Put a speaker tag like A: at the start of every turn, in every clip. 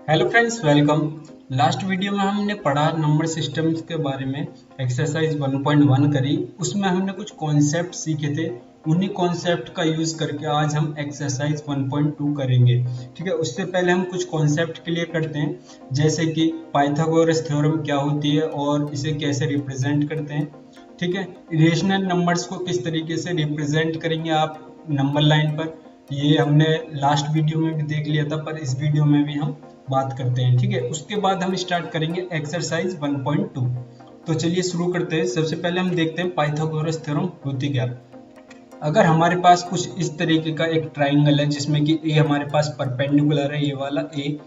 A: Hello friends, welcome. Last video में हमने पढ़ा नंबर सिस्टम्स के बारे में। एक्सरसाइज 1.1 करी, उसमें हमने कुछ कॉन्सेप्ट सीखे थे। उन्हीं कॉन्सेप्ट का यूज करके आज हम एक्सरसाइज 1.2 करेंगे। ठीक है, उससे पहले हम कुछ कॉन्सेप्ट क्लियर करते हैं, जैसे कि पाइथागोरस थ्योरम क्या होती है और इसे कैसे रिप्रेजेंट करते हैं। ठीक है, इरेशनल नंबर्स को किस तरीके से रिप्रेजेंट करेंगे आप नंबर लाइन पर, ये हमने लास्ट वीडियो में भी देख लिया था, पर इस वीडियो में भी हम बात करते हैं। ठीक है, उसके बाद हम स्टार्ट करेंगे एक्सरसाइज 1.2। तो चलिए शुरू करते हैं। सबसे पहले हम देखते हैं पाइथागोरस थ्योरम होती क्या। अगर हमारे पास कुछ इस तरीके का एक ट्राइंगल है जिसमें कि ए हमारे पास परपेंडिकुलर है, ये वाला ए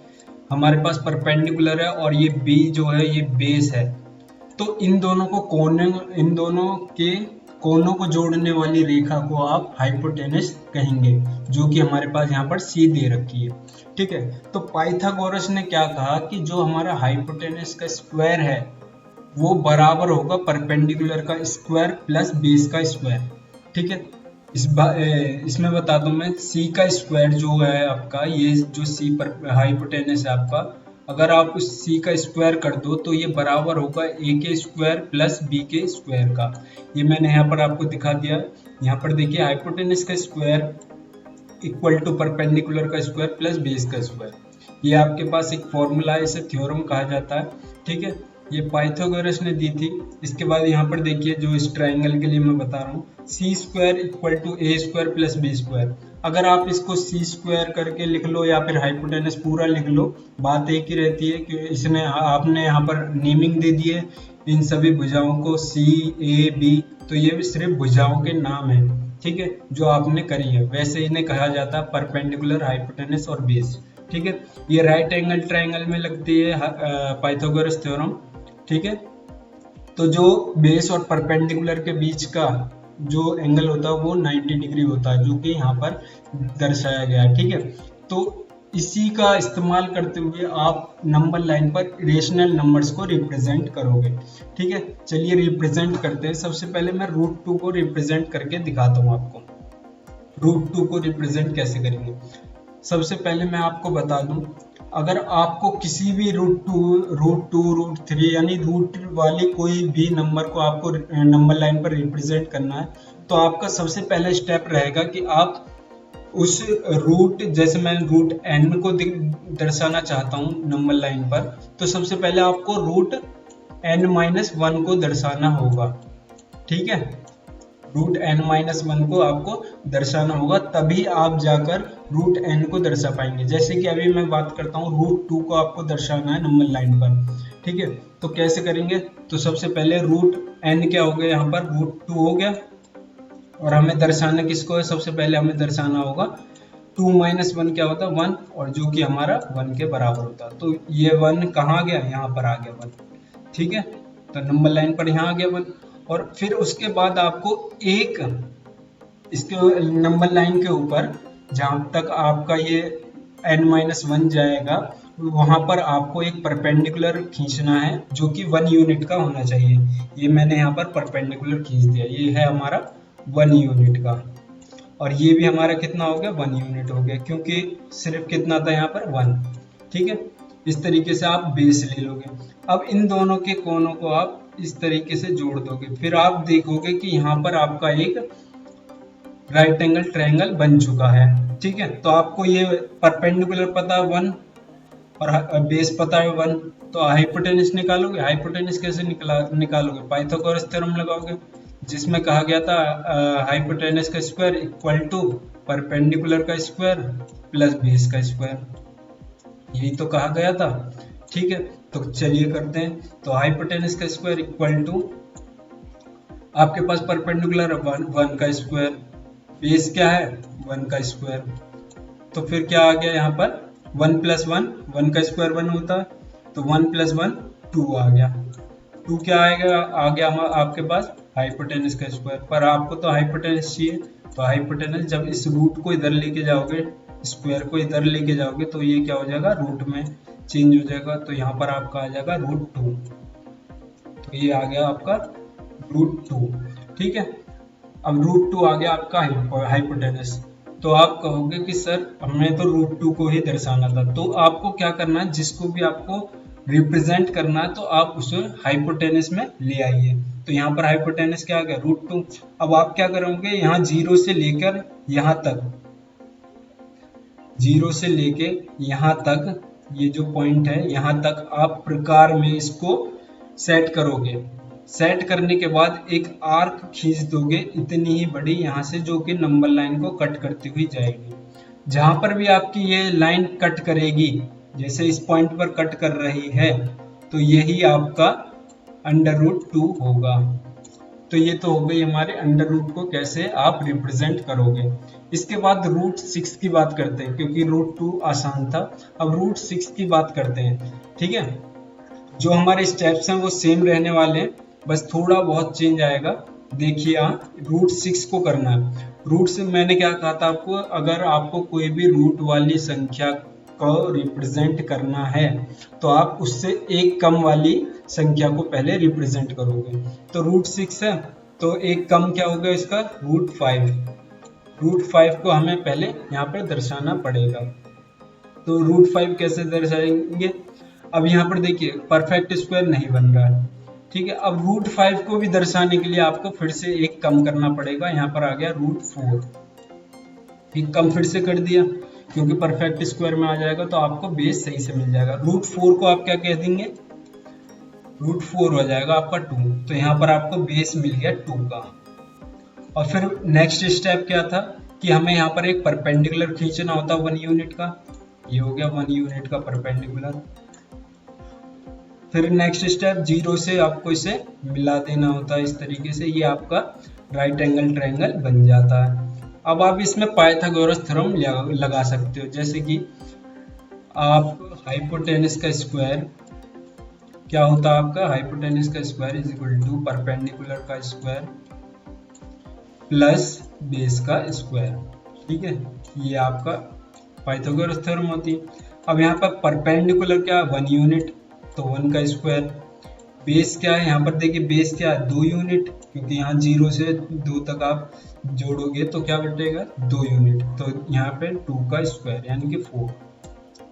A: हमारे पास परपेंडिकुलर है और ये बी जो है ये बेस है, तो इन दोनों के कोनों को जोड़ने वाली रेखा को आप हाइपोटेनस कहेंगे, जो कि हमारे पास यहाँ पर सी दे रखी है। ठीक है, तो पाइथागोरस ने क्या कहा कि जो हमारा हाइपोटेनस का स्क्वायर है वो बराबर होगा परपेंडिकुलर का स्क्वायर प्लस बेस का स्क्वायर। ठीक है, इसमें बता दूं मैं, सी का स्क्वायर जो है आपका, ये जो सी पर हाइपोटेनस है आपका, अगर आप उस सी का स्क्वायर कर दो तो ये बराबर होगा ए के स्क्वायर प्लस बी के स्क्वायर का। ये मैंने यहाँ पर आपको दिखा दिया। यहाँ पर देखिए, हाइपोटेनस का स्क्वायर इक्वल टू परपेंडिकुलर का स्क्वायर प्लस बेस का स्क्वायर। ये आपके पास एक फॉर्मूला है, इसे थ्योरम कहा जाता है। ठीक है, ये पाइथागोरस ने दी थी। इसके बाद यहाँ पर देखिए, जो इस ट्राइंगल के लिए मैं बता रहा हूँ, C square equal to A square plus B square. अगर आप इसको सी स्क्वायर करके लिख लो या फिर हाइपोटेनस पूरा लिख लो, बात एक ही रहती है कि इसने आपने यहाँ पर नेमिंग दे दी है इन सभी भुजाओं को, सी ए बी, तो ये सिर्फ भुजाओं के नाम है। ठीक है, जो आपने करी है, वैसे इन्हें कहा जाता है परपेंडिकुलर, हाइपोटेनस और बेस। ठीक है, ये राइट एंगल ट्राइंगल में लगती है पाइथागोरस थ्योरम। ठीक है, तो जो बेस और परपेंडिकुलर के बीच का जो एंगल होता है वो 90 डिग्री होता है, जो कि यहाँ पर दर्शाया गया है। ठीक है, तो इसी का इस्तेमाल करते हुए आप नंबर लाइन पर रेशनल नंबर्स को रिप्रेजेंट करोगे। ठीक है, चलिए रिप्रेजेंट करते हैं। सबसे पहले मैं √2 को रिप्रेजेंट करके दिखाता हूँ आपको। √2 को रिप्रेजेंट कैसे करेंगे, सबसे पहले मैं आपको बता दूं, अगर आपको किसी भी √2, √3 यानी रूट वाली कोई भी नंबर को आपको नंबर लाइन पर रिप्रेजेंट करना है, तो आपका सबसे पहला स्टेप रहेगा कि आप उस रूट, जैसे मैं रूट एन को दर्शाना चाहता हूँ नंबर लाइन पर, तो सबसे पहले आपको √n-1 को दर्शाना होगा। ठीक है, √n-1 को आपको दर्शाना होगा, तभी आप जाकर √n को दर्शा पाएंगे। जैसे कि अभी मैं बात करता हूँ, √2 को आपको दर्शाना है नंबर लाइन पर। ठीक है, तो कैसे करेंगे, तो सबसे पहले √n क्या हो गया, यहाँ पर √2 हो गया, और हमें दर्शाना किसको है, सबसे पहले हमें दर्शाना होगा 2 - 1 क्या होता है, 1, और जो कि हमारा 1 के बराबर होता है। तो ये 1 कहाँ गया, यहाँ पर आ गया 1। ठीक है, तो नंबर लाइन पर यहाँ आ गया 1, और फिर उसके बाद आपको एक इसके नंबर लाइन के ऊपर, जहां तक आपका ये n-1 जाएगा, वहां पर आपको एक परपेंडिकुलर खींचना है जो कि 1 यूनिट का होना चाहिए। ये मैंने यहाँ पर परपेंडिकुलर खींच दिया, ये है हमारा 1 यूनिट का, और ये भी हमारा कितना हो गया, 1 यूनिट हो गया, क्योंकि सिर्फ कितना था यहाँ पर 1। ठीक है, इस तरीके से आप बेस ले लोगे। अब इन दोनों के कोनों को आप इस तरीके से जोड़ दोगे, फिर आप देखोगे कि यहाँ पर आपका एक राइट एंगल ट्रायंगल बन चुका है। ठीक है, तो आपको ये परपेंडिकुलर पता है 1 और बेस पता है 1, तो हाइपोटेनस निकालोगे। हाइपोटेनस कैसे निकालोगे, पाइथागोरस थ्योरम लगाओगे, जिसमें कहा गया था हाइपोटेनस का स्क्वायर इक्वल टू परपेंडिकुलर का स्क्वायर प्लस बेस का स्क्वायर, यही तो कहा गया था। ठीक है, तो चलिए करते हैं। तो हाइपोटेनस का स्क्वायर इक्वल टू, आपके पास परपेंडिकुलर 1 का स्क्वायर, बेस क्या है 1 का स्क्वायर, तो फिर क्या आ गया यहाँ पर 1 + 1, 1 का स्क्वायर 1 होता है, तो 1 + 1 2 आ गया। 2 क्या आएगा, आ गया आपके पास हाइपोटेनस का स्क्वायर, पर आपको तो हाइपोटेनस चाहिए, तो हाइपोटेनस जब इस रूट को इधर लेके जाओगे, स्क्वायर को इधर लेके जाओगे, तो ये क्या हो जाएगा, रूट में चेंज हो जाएगा, तो यहाँ पर आपका आ जाएगा √2। तो ये आ गया आपका √2। ठीक है, अब √2 आ गया आपका हाइपोटेनस। तो आप कहोगे कि सर हमें तो √2 को ही दर्शाना था। तो आपको क्या करना है, जिसको भी आपको रिप्रेजेंट करना है तो आप उसे हाइपोटेनस में ले आइए। तो यहाँ पर हाइपोटेनस क्या आ गया, √2। अब आप क्या करोगे, यहाँ 0 से लेकर यहाँ तक, 0 से लेके यहाँ तक, ये जो पॉइंट है यहाँ तक आप प्रकार में इसको सेट करोगे। सेट करने के बाद एक आर्क खींच दोगे इतनी ही बड़ी यहाँ से, जो कि नंबर लाइन को कट करती हुई जाएगी। जहां पर भी आपकी ये लाइन कट करेगी, जैसे इस पॉइंट पर कट कर रही है, तो यही आपका √2 होगा। तो ये तो हो गई हमारे √2 को कैसे आप रिप्रेजेंट करोगे। इसके बाद √6 की बात करते हैं, क्योंकि √2 आसान था। अब √6 की बात करते हैं, ठीक है। जो हमारे स्टेप्स हैं वो सेम रहने वाले हैं, बस थोड़ा बहुत चेंज आएगा। देखिए यहाँ √6 को करना है। रूट से मैंने क्या कहा था आपको, अगर आपको कोई भी रूट वाली संख्या को रिप्रेजेंट करना है तो आप उससे एक कम वाली संख्या को पहले रिप्रेजेंट करोगे। तो √6 है, तो एक कम क्या होगा इसका, √5। √5 को हमें पहले यहाँ पर दर्शाना पड़ेगा। तो √5 कैसे दर्शाएंगे, अब यहाँ पर देखिए परफेक्ट स्क्वायर नहीं बन रहा है, ठीक है। अब √5 को भी दर्शाने के लिए आपको फिर से एक कम करना पड़ेगा। यहाँ पर आ गया √4, एक कम फिर से कर दिया, क्योंकि परफेक्ट स्क्वायर में आ जाएगा तो आपको बेस सही से मिल जाएगा। √4 को आप क्या कह देंगे, √4 हो जाएगा आपका 2। तो यहाँ पर आपको बेस मिल गया 2 का। और फिर नेक्स्ट स्टेप क्या था कि हमें यहाँ पर एक परपेंडिकुलर खींचना होता 1 यूनिट का। ये हो गया 1 यूनिट का परपेंडिकुलर। फिर नेक्स्ट स्टेप 0 से आपको इसे मिला देना होता है इस तरीके से, ये आपका राइट एंगल ट्रायंगल बन जाता है। अब आप इसमें पाइथागोरस थ्योरम लगा सकते हो, जैसे कि आप हाइपोटेनस का स्क्वायर क्या होता है, आपका हाइपोटेनस का square is equal to perpendicular का स्क्वायर प्लस बेस का स्क्वायर, ठीक है। ये आपका पाइथागोरस थ्योरम होती है। अब यहाँ पर परपेंडिकुलर क्या, 1 यूनिट, तो 1 का स्क्वायर। बेस क्या है, यहाँ पर देखिए बेस क्या है, 2 यूनिट, क्योंकि यहाँ 0 से 2 तक आप जोड़ोगे तो क्या बटेगा, 2 यूनिट। तो यहाँ पे 2 का स्क्वायर यानी कि 4,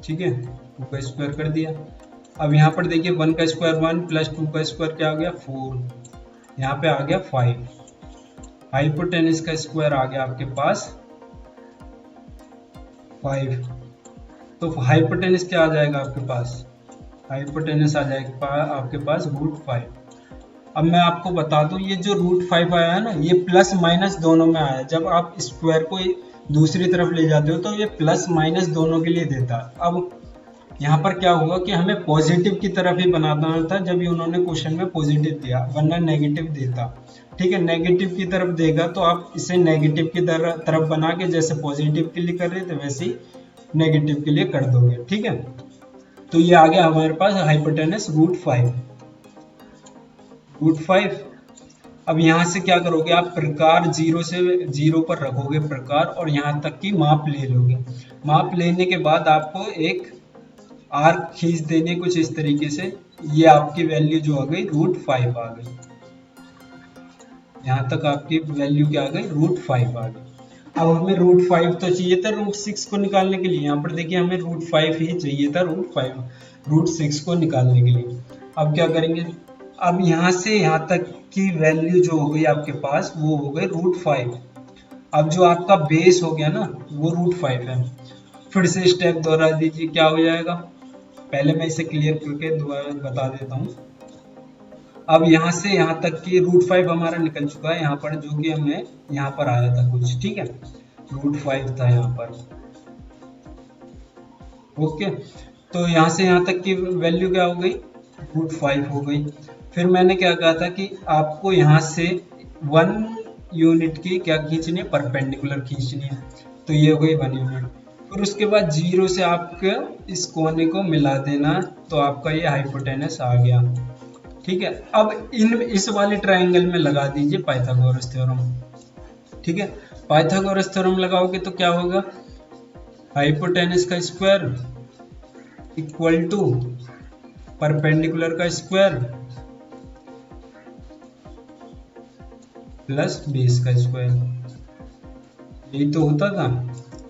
A: ठीक है, 2 का स्क्वायर कर दिया। अब यहाँ पर देखिए 1 का स्क्वायर 1 प्लस 2 का स्क्वायर क्या आ गया 4, यहाँ पे आ गया 5। हाइपोटेनस का स्क्वायर आ गया आपके पास 5। तो हाइपोटेनस क्या आ जाएगा आपके पास, हाइपोटेनस आ जाएगा आपके पास √5। अब मैं आपको बता दूं, ये जो √5 आया है ना, ये प्लस माइनस दोनों में आया है। जब आप स्क्वायर को दूसरी तरफ ले जाते हो तो ये प्लस माइनस दोनों के लिए देता है। अब यहाँ पर क्या होगा कि हमें पॉजिटिव की तरफ ही बनाना था, जब ये उन्होंने क्वेश्चन में पॉजिटिव दिया, वरना नेगेटिव देता, ठीक है। नेगेटिव की तरफ देगा तो आप इसे नेगेटिव की तरफ बना के, जैसे पॉजिटिव के लिए कर रहे थे वैसे ही नेगेटिव के लिए कर दोगे, ठीक है। तो ये आ गया हमारे पास हाइपोटेनस √5। अब यहाँ से क्या करोगे आप, प्रकार 0 से 0 पर रखोगे प्रकार, और यहाँ तक की माप ले लोगे। माप लेने के बाद आपको एक आर्क खींच देने कुछ इस तरीके से, ये आपकी वैल्यू जो आ गई √5 आ गई। यहाँ तक आपकी वैल्यू क्या आ गई, √5 आ गई। अब हमें √5 तो चाहिए था √6 को निकालने के लिए। यहाँ पर देखिए हमें √5 ही चाहिए था √6 को निकालने के लिए। अब क्या करेंगे, अब यहाँ से यहाँ तक की वैल्यू जो हो गई आपके पास वो हो गई √5। अब जो आपका बेस हो गया ना वो √5 है। फिर से स्टेप दोहरा दीजिए, क्या हो जाएगा, पहले मैं इसे क्लियर करके दोबारा बता देता हूँ। अब यहाँ से यहाँ तक की √5 हमारा निकल चुका है यहाँ पर, जो कि हमें यहाँ पर आया था कुछ, ठीक है, √5 था यहाँ पर, ओके। तो यहाँ से यहाँ तक की वैल्यू क्या हो गई, √5 हो गई। फिर मैंने क्या कहा था कि आपको यहाँ से 1 यूनिट की क्या खींचनी है, परपेंडिकुलर खींचनी है, तो ये हो गई 1 यूनिट। फिर उसके बाद 0 से आपके इस कोने को मिला देना, तो आपका ये हाइपोटेनस आ गया, ठीक है। अब इस वाले ट्रायंगल में लगा दीजिए पाइथागोरस थ्योरम, ठीक है। पाइथागोरस थ्योरम लगाओगे तो क्या होगा, हाइपोटेनस का स्क्वायर इक्वल टू परपेंडिकुलर का स्क्वायर प्लस बेस का स्क्वायर, यही तो होता था।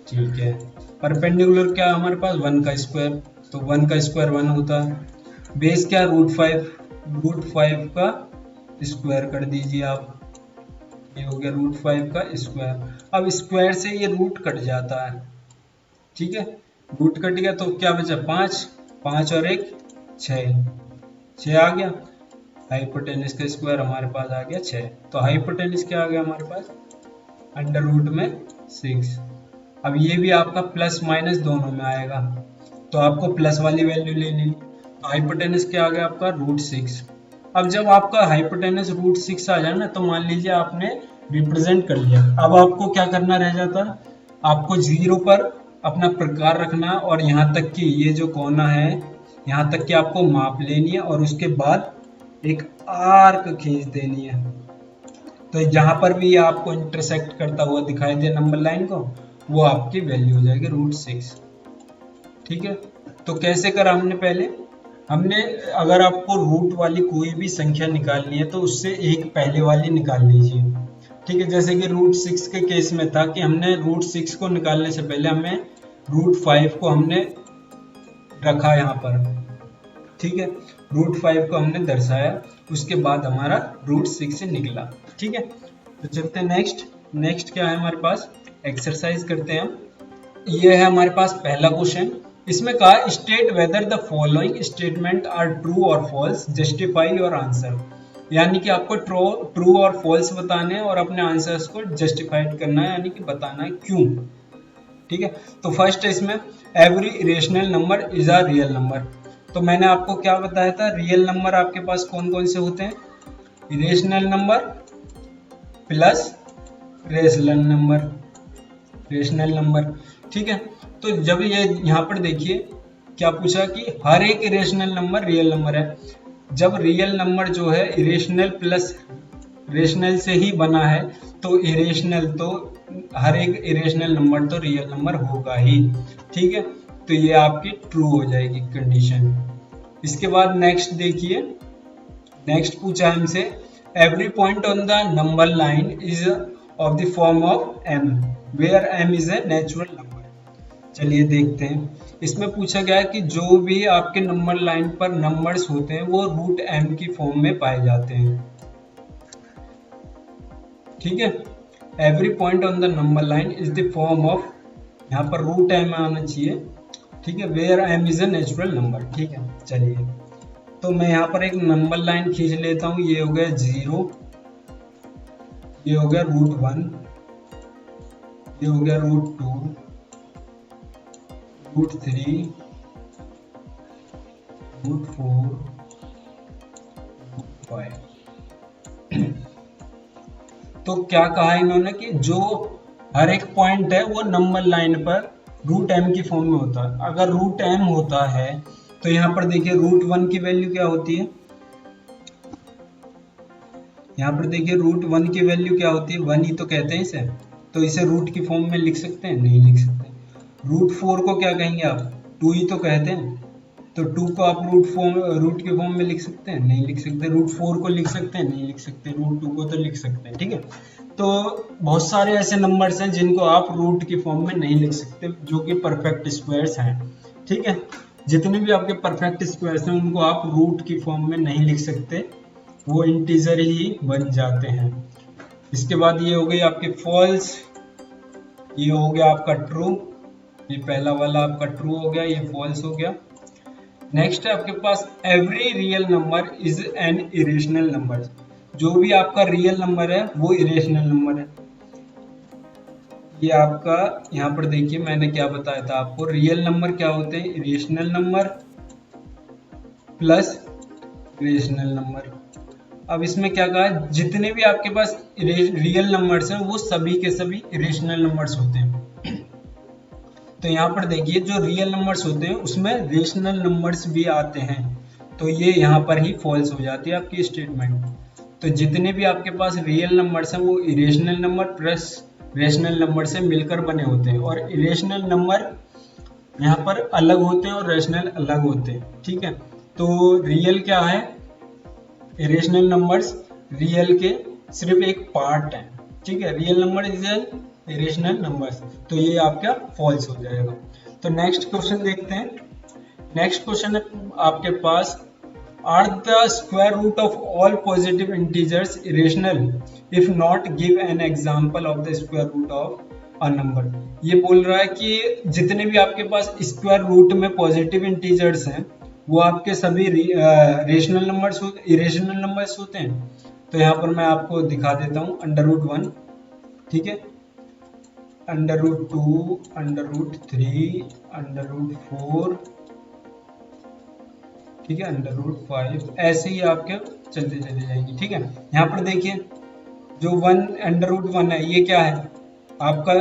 A: ठीक है। परपेंडिकुलर क्या है हमारे पास 1 का स्क्वायर, तो 1 का स्क्वायर 1 होता है। बेस क्या √5 का स्क्वायर कर दीजिए आप, ये हो गया √5 का स्क्वायर। अब स्क्वायर से ये रूट कट जाता है, ठीक है, रूट कट गया तो क्या बचा 5, 5 और 1 6, 6 आ गया। हाइपोटेनस का स्क्वायर हमारे पास आ गया 6, तो हाइपोटेनस क्या आ गया हमारे पास √6। अब ये भी आपका प्लस माइनस दोनों में आएगा, तो आपको प्लस वाली वैल्यू लेनी। तो हाइपोटेनस क्या आ गया आपका √6। अब जब आपका हाइपोटेनस √6 आ जाए ना, तो मान लीजिए आपने रिप्रेजेंट कर लिया। अब आपको क्या करना रह जाता है, आपको 0 पर अपना प्रकार रखना, और यहाँ तक कि ये जो कोना है यहाँ तक कि आपको माप लेनी है, और उसके बाद एक आर्क खींच देनी है। तो जहां पर भी आपको इंटरसेक्ट करता हुआ दिखाई दे नंबर लाइन को, वो आपकी वैल्यू हो जाएगी √6, ठीक है। तो कैसे करा हमने अगर आपको रूट वाली कोई भी संख्या निकालनी है तो उससे एक पहले वाली निकाल लीजिए, ठीक है। जैसे कि √6 के केस में था कि हमने √6 को निकालने से पहले हमें √5 को हमने रखा यहाँ पर, ठीक है, √5 को हमने दर्शाया, उसके बाद हमारा √6 निकला, ठीक है। तो चलते हैं नेक्स्ट क्या है हमारे पास, एक्सरसाइज करते हैं हम। ये है हमारे पास पहला क्वेश्चन। इसमें कहा state whether the following statement are true और फॉल्स, जस्टिफाई योर आंसर। यानी कि आपको ट्रू और फॉल्स बताने हैं और अपने आंसर्स को जस्टिफाइड करना है, यानी कि बताना है क्यों, ठीक है। तो फर्स्ट है इसमें every irrational number is a real number. तो मैंने आपको क्या बताया था, रियल नंबर आपके पास कौन कौन से होते हैं, irrational number plus rational number, ठीक है। तो जब ये यहाँ पर देखिए क्या पूछा कि हर एक इरेशनल नंबर रियल नंबर है। जब रियल नंबर जो है इरेशनल प्लस रेशनल से ही बना है, तो इरेशनल तो हर एक इरेशनल नंबर तो रियल नंबर होगा ही, ठीक है। तो ये आपकी ट्रू हो जाएगी कंडीशन। इसके बाद नेक्स्ट देखिए, नेक्स्ट पूछा हमसे every point on the number line is of the form of m where m is a natural number. चलिए देखते हैं, इसमें पूछा गया है कि जो भी आपके नंबर लाइन पर नंबर्स होते हैं वो √m की फॉर्म में पाए जाते हैं, ठीक है। Every point on the number line is the form of, यहाँ पर √m आना चाहिए, ठीक है, where m is a natural number, ठीक है। चलिए तो मैं यहाँ पर एक नंबर लाइन खींच लेता हूँ, ये हो गया 0, ये हो गया √1, ये हो गया √2, √3, √4, √5। तो क्या कहा इन्होंने कि जो हर एक पॉइंट है वो नंबर लाइन पर √m की फॉर्म में होता है। अगर √m होता है तो यहाँ पर देखिए √1 की वैल्यू क्या होती है, यहाँ पर देखिए √1 की वैल्यू क्या होती है, 1 ही तो कहते हैं इसे, तो इसे रूट की फॉर्म में लिख सकते हैं, नहीं लिख सकते। √4 को क्या कहेंगे आप, 2 ही तो कहते हैं, तो 2 को आप रूट के फॉर्म में लिख सकते हैं, नहीं लिख सकते। √4 को लिख सकते हैं, नहीं लिख सकते। √2 को तो लिख सकते हैं, ठीक है। तो बहुत सारे ऐसे नंबर्स हैं जिनको आप रूट की फॉर्म में नहीं लिख सकते, जो कि परफेक्ट स्क्वायर्स हैं, ठीक है। जितने भी आपके परफेक्ट स्क्वायर्स हैं उनको आप रूट की फॉर्म में नहीं लिख सकते, वो इंटीजर ही बन जाते हैं। इसके बाद ये हो गई आपकी फॉल्स, ये हो गया आपका ट्रू, ये पहला वाला आपका ट्रू हो गया, ये फॉल्स हो गया। नेक्स्ट है आपके पास every real number is an irrational number. जो भी आपका रियल नंबर है वो इरेशनल नंबर है। ये आपका यहाँ पर देखिए मैंने क्या बताया था आपको, रियल नंबर क्या होते हैं, irrational number plus rational number. अब इसमें क्या कहा, जितने भी आपके पास रियल नंबर्स हैं वो सभी के सभी इरेशनल नंबर्स होते हैं। तो यहाँ पर देखिए जो रियल नंबर्स होते हैं उसमें रेशनल नंबर्स भी आते हैं, तो ये यहाँ पर ही फॉल्स हो जाती है आपकी स्टेटमेंट। तो जितने भी आपके पास रियल नंबर्स हैं वो irrational number plus rational number से मिलकर बने होते हैं, और इरेशनल नंबर यहाँ पर अलग होते हैं और रेशनल अलग होते हैं, ठीक है। तो रियल क्या है, इरेशनल नंबर्स रियल के सिर्फ एक पार्ट है, ठीक है। Real number is irrational numbers, तो ये आपका फॉल्स हो जाएगा। तो नेक्स्ट क्वेश्चन देखते हैं। नेक्स्ट क्वेश्चन है आपके पास, are the square root of all positive integers irrational, if not give an example of the square root of a number. ये बोल रहा है कि जितने भी आपके पास स्क्वायर रूट में पॉजिटिव इंटीजर्स हैं वो आपके सभी रेशनल नंबर्स इरेशनल नंबर्स होते हैं। तो यहाँ पर मैं आपको दिखा देता हूँ, √1, ठीक है, √2, √3, √4, ठीक है, √5, ऐसे ही आपके चलते चले जाएंगे, ठीक है। यहाँ पर देखिए जो √1 है ये क्या है आपका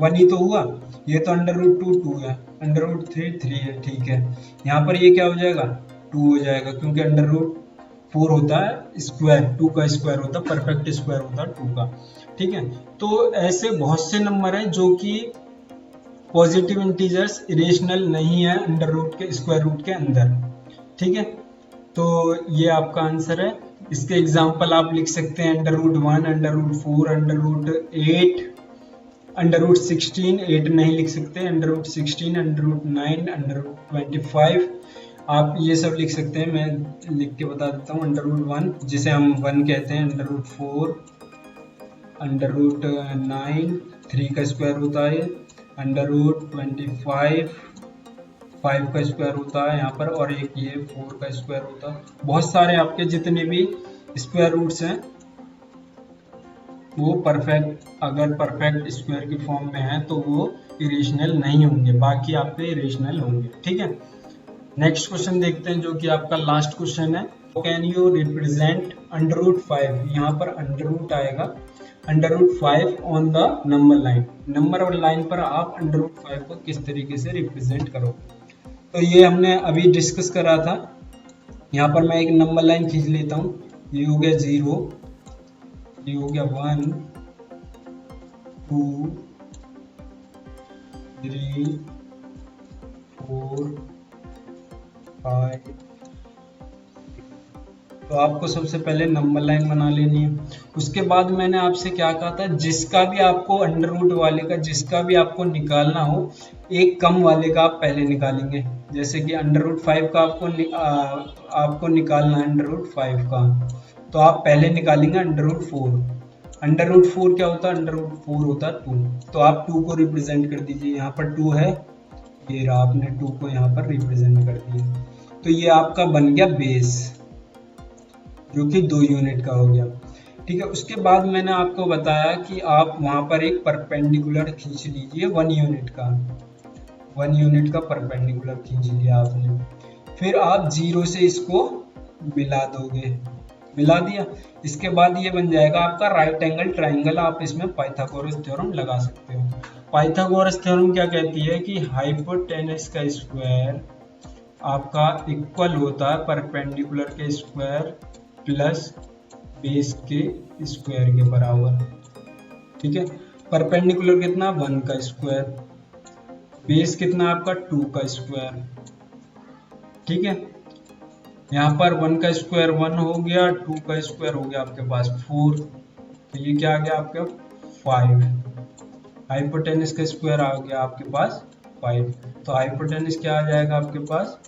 A: 1 ही तो हुआ, ये तो √2 2 है, √3 3 है, ठीक है। यहाँ पर ये क्या हो जाएगा 2 हो जाएगा, क्योंकि √4 होता है स्क्वायर, 2 का स्क्वायर होता है, परफेक्ट स्क्वायर होता है 2 का, ठीक है। तो ऐसे बहुत से नंबर हैं जो कि पॉजिटिव इंटीजर्स इरेशनल नहीं है अंडर रूट के स्क्वायर रूट के अंदर, ठीक है। तो ये आपका आंसर है। इसके एग्जाम्पल आप लिख सकते हैं √1, √4, √8, √16, 8 नहीं लिख सकते, √16, √9, √25, आप ये सब लिख सकते हैं। मैं लिख के बता देता हूँ, √1 जिसे हम 1 कहते हैं, √4, √9, 3 का स्क्वायर होता है, √25, 5 का स्क्वायर होता है यहाँ पर, और एक ये 4 का स्क्वायर होता है। बहुत सारे आपके जितने भी स्क्वायर रूट्स हैं वो परफेक्ट, अगर परफेक्ट स्क्वायर की फॉर्म में है तो वो इरेशनल नहीं होंगे, बाकी आपके इरेशनल होंगे, ठीक है। नेक्स्ट क्वेश्चन देखते हैं जो कि आपका लास्ट क्वेश्चन है। कैन यू रिप्रेजेंट √5, यहाँ पर अंडर रूट आएगा, √5 on the number line, number line पर आप √5 को किस तरीके से रिप्रेजेंट करोगे। तो ये हमने अभी डिस्कस करा था। यहाँ पर मैं एक नंबर लाइन खींच लेता हूँ, ये हो गया 0, ये हो गया 1, 2, 3, 4, 5। तो आपको सबसे पहले नंबर लाइन बना लेनी है। उसके बाद मैंने आपसे क्या कहा था, जिसका भी आपको अंडर रूट वाले का जिसका भी आपको निकालना हो, एक कम वाले का आप पहले निकालेंगे। जैसे कि √5 का आपको निकालना है √5 का, तो आप पहले निकालेंगे √4। √4 क्या होता है, √4 होता है 2, तो आप 2 को रिप्रेजेंट कर दीजिए। यहाँ पर 2 है, ये रहा, आपने 2 को यहाँ पर रिप्रेजेंट कर दिया। तो ये आपका बन गया बेस, जो कि 2 यूनिट का हो गया, ठीक है। उसके बाद मैंने आपको बताया कि आप वहां पर एक परपेंडिकुलर खींच लीजिए 1 यूनिट का, 1 यूनिट का परपेंडिकुलर खींच लिया आपने। फिर आप 0 से इसको मिला दोगे, मिला दिया। इसके बाद ये बन जाएगा आपका राइट एंगल ट्राइंगल। आप इसमें पाइथागोरस थ्योरम लगा सकते हो। पाइथागोरस थ्योरम क्या कहती है कि हाइपोटेनस का स्क्वायर आपका इक्वल होता है परपेंडिकुलर के स्क्वायर प्लस बेस के स्क्वायर के बराबर, ठीक है। परपेंडिकुलर कितना 1 का स्क्वायर, बेस कितना आपका 2 का स्क्वायर, ठीक है। यहाँ पर 1 का स्क्वायर 1 हो गया, 2 का स्क्वायर हो गया आपके पास 4, तो ये क्या आ गया आपका 5। हाइपोटेनस का स्क्वायर आ गया आपके पास 5, तो हाइपोटेनस क्या आ जाएगा आपके पास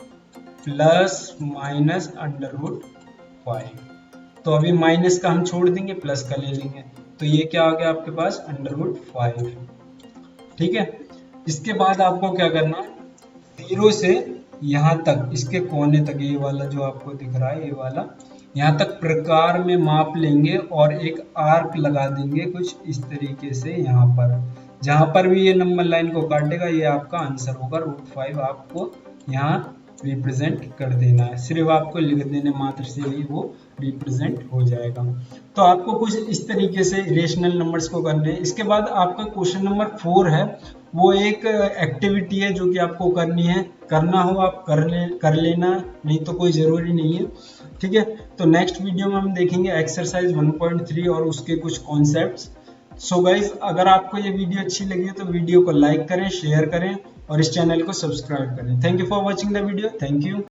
A: प्लस माइनस √5। तो अभी माइनस का हम छोड़ देंगे, प्लस का ले लेंगे, तो ये क्या आ गया आपके पास √5, ठीक है। इसके बाद आपको क्या करना, 0 से यहाँ तक, इसके कोने तक, ये वाला जो आपको दिख रहा है ये वाला, यहाँ तक प्रकार में माप लेंगे और एक आर्क लगा देंगे कुछ इस तरीके से। यहाँ पर जहाँ पर भी ये नंबर लाइन को काटेगा ये आपका आंसर होगा। √5 आपको यहाँ रिप्रेजेंट कर देना है, सिर्फ आपको लिख देने मात्र से ही वो रिप्रेजेंट हो जाएगा। तो आपको कुछ इस तरीके से रेशनल नंबर्स को करने हैं। इसके बाद आपका क्वेश्चन नंबर 4 है, वो एक एक्टिविटी है जो कि आपको करनी है, करना हो आप कर लेना, नहीं तो कोई ज़रूरी नहीं है, ठीक है। तो नेक्स्ट वीडियो में हम देखेंगे एक्सरसाइज 1.3 और उसके कुछ कॉन्सेप्ट्स। सो गाइज, अगर आपको ये वीडियो अच्छी लगी है तो वीडियो को लाइक करें, शेयर करें और इस चैनल को सब्सक्राइब करें। Thank you for watching the video, thank you.